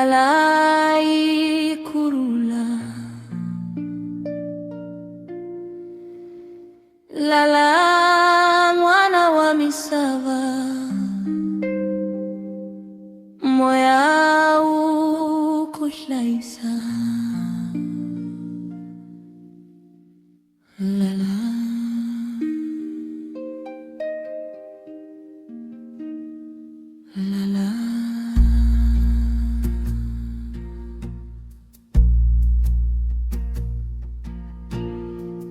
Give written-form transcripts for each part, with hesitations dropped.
lalai kurula, lala mwana wa misava, moya ukuhlaisa, lala. La la.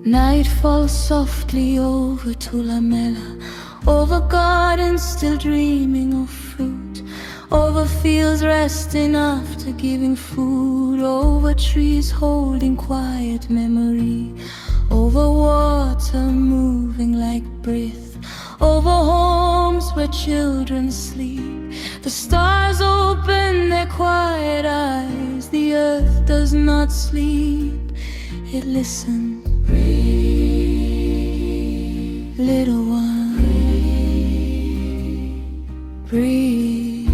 Night falls softly over Tulamela, over gardens still dreaming of fruit, over fields resting after giving food, over trees holding quiet memory, over water moving like breath, over homes where children sleep. The stars open their quiet eyes, the earth does not sleep, it listens. Breathe, little one, breathe.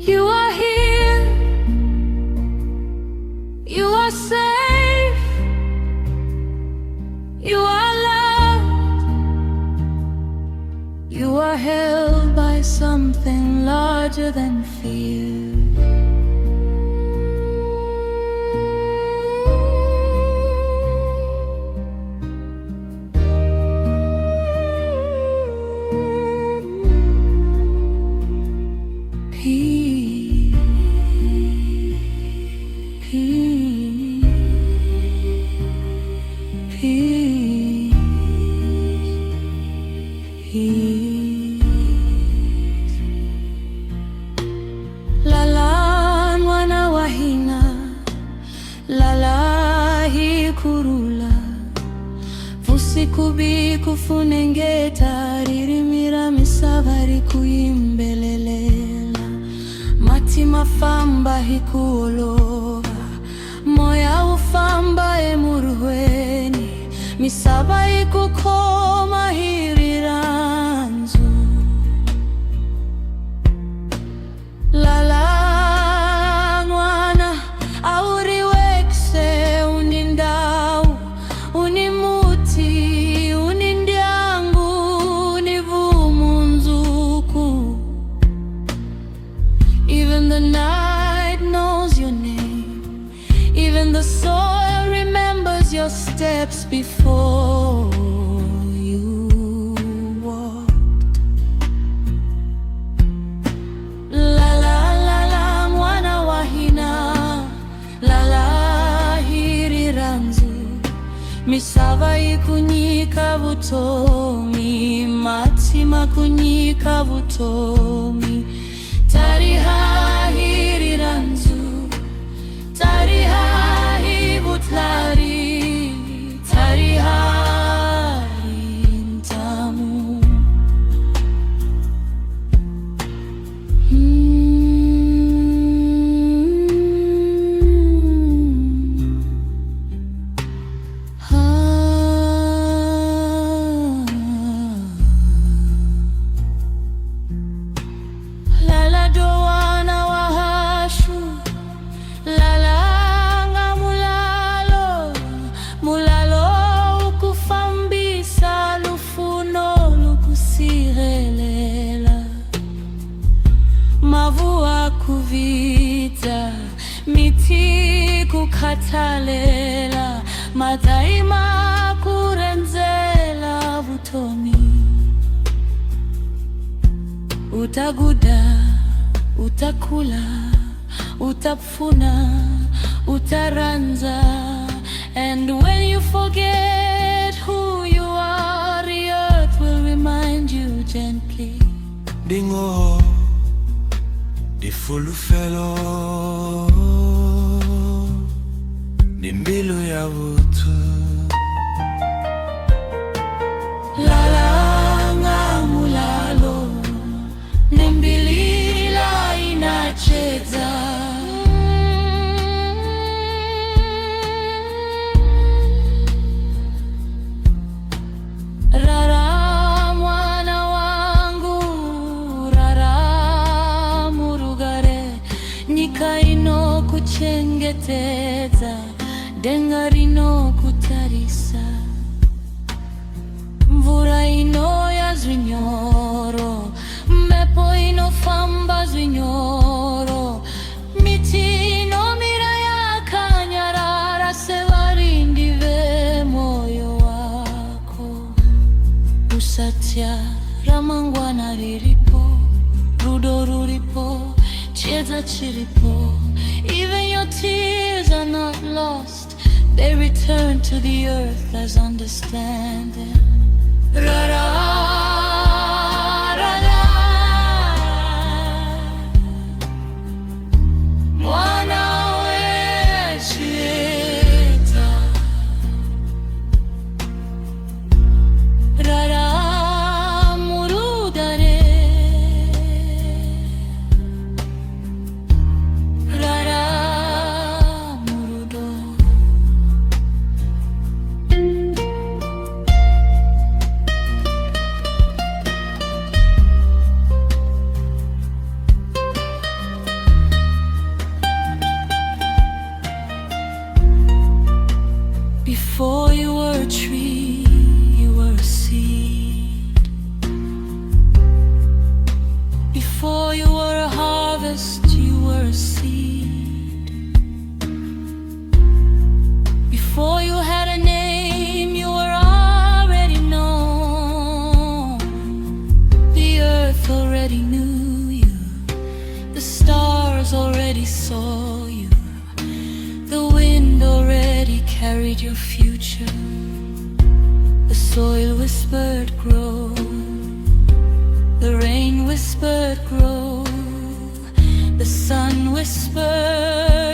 You are here, you are safe, you are loved, you are held by something larger than fear. Lala mwana wa hina, lala hi kurula, vusikubi kufunengeta, ririmira misavari kuimbelelela, mati mafamba hikuolova, moya ufamba emuruhweni, misaba ikukoma hiriranzu. Lala mwana auriwekse unindau, unimuti, unindyangu, univumunzuku. Even the night knows your name, even the soil remembers your steps before you walked. La la la la mwana wa hina, la la hiriranzu, misava ikunyika vutomi, matima kunyika vutomi, tariha hiriranzu, tariha hivutlari, tariha intamu. Lala doana wahashu, lala ngamulalo, mulalo ukufambisa lufuno lukusirelela, mavua kuvita, miti kukatalela, mataima kurenzela vutomi. Utaguda, utakula, utapfuna, utaranza, and when you forget who you are, the earth will remind you gently. Dingo, di fulufelo, di mbilu ya vutu. Lala ngamulalo, nimbilila inacheza. Rara mwana wa richengetedza denga rinokutarisa, mvura inoya zvinyoro, mhepo inofamba zvinyoro, miti inomira yakanyarara sevarindi vemoyo wako. Usatya, ramangwana riripo, rudo ruripo, chiedza chiripo. Even your tears are not lost, they return to the earth as understanding. Ra-ra, ra-ra, mwana wechiita. Ra-ra, murudare. Ra-ra, murudo. Before you were a tree, you were a seed. Before you were a harvest, you were a seed. Before you had a name, you were already known. The earth already knew you. The stars already saw you. The wind already carried your future. The soil whispered grow, the rain whispered grow, the sun whispered